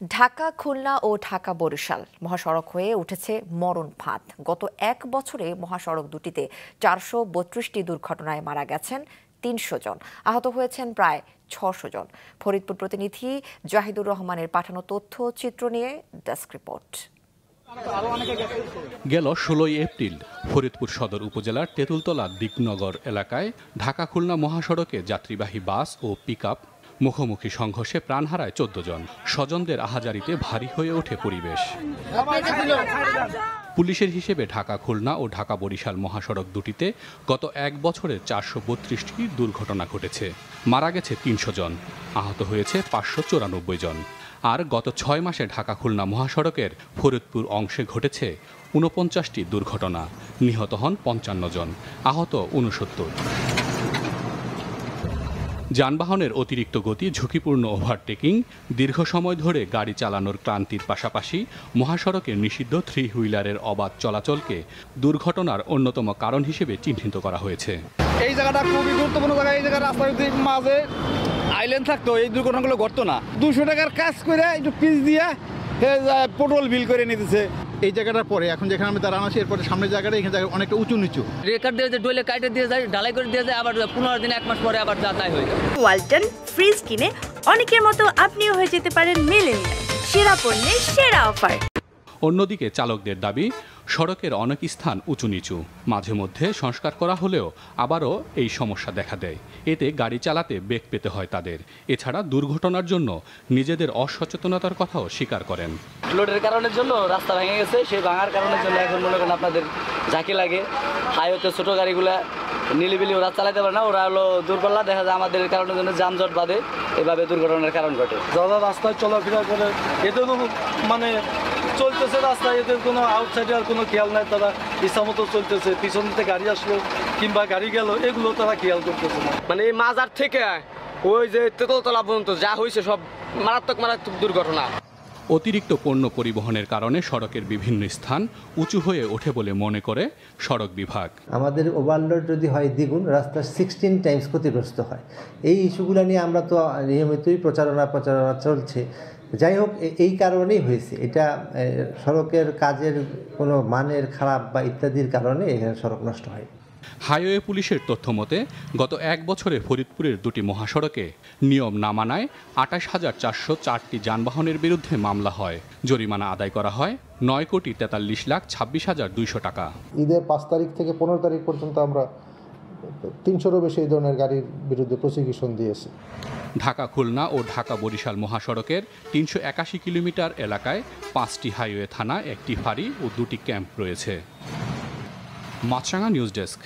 ঢাকা খুলনা ও ঢাকা বরিশাল মহাসড়ক হয়ে উঠেছে মরণ ফাঁদ। গত এক বছরে মহাসড়ক দুটিতে 432টি দুর্ঘটনায় মারা গেছেন 300 জন, আহত হয়েছেন প্রায় 600 জন। ফরিদপুর প্রতিনিধি জাহিদুর রহমানের পাঠানো তথ্য চিত্র নিয়ে ডেস্ক রিপোর্ট। গেল 16 এপ্রিল ফরিদপুর সদর উপজেলার তেঁতুলতলা দিকনগর এলাকায় ঢাকা খুলনা মহাসড়কে যাত্রীবাহী বাস ও পিকআপ মুখোমুখি সংঘর্ষে প্রাণ হারায় 14 জন। স্বজনদের আহাজারিতে ভারী হয়ে ওঠে পরিবেশ। পুলিশের হিসেবে ঢাকা খুলনা ও ঢাকা বরিশাল মহাসড়ক দুটিতে গত এক বছরে 432টি দুর্ঘটনা ঘটেছে। মারা গেছে 300 জন, আহত হয়েছে 594 জন। আর গত 6 মাসে ঢাকা খুলনা মহাসড়কের ফরিদপুর অংশে ঘটেছে 49টি দুর্ঘটনা, নিহত হন 55 জন, আহত 69। যানবাহনের অতিরিক্ত গতি, ঝুঁকিপূর্ণ ওভারটেকিং, দীর্ঘ সময় ধরে গাড়ি চালানোর ক্লান্তির পাশাপাশি মহাসড়কের নিষিদ্ধ 3 হুইলারের অবাধ চলাচলকে দুর্ঘটনার অন্যতম কারণ হিসেবে চিহ্নিত করা হয়েছে। এই জায়গাটা খুবই গুরুত্বপূর্ণ জায়গা। এই জায়গার রাস্তার মাঝে আইল্যান্ড থাকতো, এই দুর্ঘটনাগুলো ঘটতো না। 200 টাকার কাজ করে একটু পিচ দিয়ে পেট্রোল বিল করে নিতেছে। এই জায়গাটার পরে এখন যেখানে আমি দাঁড়ানো আছি, এরপরে সামনের জায়গাটা এখানে অনেকটা উঁচু নিচু রেকার দিয়ে ডোলে কাটে দিয়ে যায়, ঢালাই করে দিয়ে যায়, আবার 15 দিন 1 মাস পরে আবার যাতায়াত হয়ে যায়। ওয়ালটন ফ্রিজ কিনে অনেকের মতো আপনিও হয়ে যেতে পারেন মিলেনিয়াল। সেরা পণ্যের সেরা অফার। অন্যদিকে চালকদের দাবি, সড়কের অনেক স্থান উঁচু নিচু, মাঝে মধ্যে সংস্কার করা হলেও আবারও এই সমস্যা দেখা দেয়। এতে গাড়ি চালাতে বেগ পেতে হয় তাদের। এছাড়া দুর্ঘটনার জন্য নিজেদের অসচেতনতার কথাও স্বীকার করেন। লোডের কারণের জন্য রাস্তা ভেঙে গেছে, সেই ভাঙার কারণের জন্য এখন মনে করেন আপনাদের ঝাঁকি লাগে। হাইওয়েতে ছোট গাড়িগুলা নিলিবিলি ওরা চালাতে পারে না, ওরা হলো দুর্বলতা দেখা যায়, আমাদের কারণের জন্য যানজট বাঁধে, এভাবে দুর্ঘটনার কারণ ঘটে। যারা রাস্তায় চলাফেরা করে এদেরও মানে চলতেছে রাস্তায়, এদের কোনো আউটসাইডে আর কোনো খেয়াল নাই, তারা ইচ্ছা মতো চলতেছে। পিছন থেকে গাড়ি আসলো কিংবা গাড়ি গেল, এগুলো তারা খেয়াল করতেছে না। মানে এই মাজার থেকে ওই যে তেঁতুলতলা পর্যন্ত যা হয়েছে সব মারাত্মক দুর্ঘটনা। অতিরিক্ত পণ্য পরিবহনের কারণে সড়কের বিভিন্ন স্থান উঁচু হয়ে ওঠে বলে মনে করে সড়ক বিভাগ। আমাদের ওভারলোড যদি হয় দ্বিগুণ, রাস্তা 16 টাইমস ক্ষতিগ্রস্ত হয়। এই ইস্যুগুলো নিয়ে আমরা তো নিয়মিতই প্রচারণা চলছে। যাই হোক, এই কারণেই হয়েছে এটা, সড়কের কাজের কোনো মানের খারাপ বা ইত্যাদির কারণে এখানে সড়ক নষ্ট হয়। হাইওয়ে পুলিশের তথ্য মতে গত এক বছরে ফরিদপুরের দুটি মহাসড়কে নিয়ম না মানায় 28,404টি যানবাহনের বিরুদ্ধে মামলা হয়। জরিমানা আদায় করা হয় 9,43,26,200 টাকা। ঈদের 5 তারিখ থেকে 15 তারিখ পর্যন্ত আমরা 300-এরও বেশি এই ধরনের গাড়ির বিরুদ্ধে প্রসিকিউশন দিয়েছি। ঢাকা খুলনা ও ঢাকা বরিশাল মহাসড়কের 381 কিলোমিটার এলাকায় 5টি হাইওয়ে থানা, 1টি ফাঁড়ি ও 2টি ক্যাম্প রয়েছে। মাছরাঙা নিউজ ডেস্ক।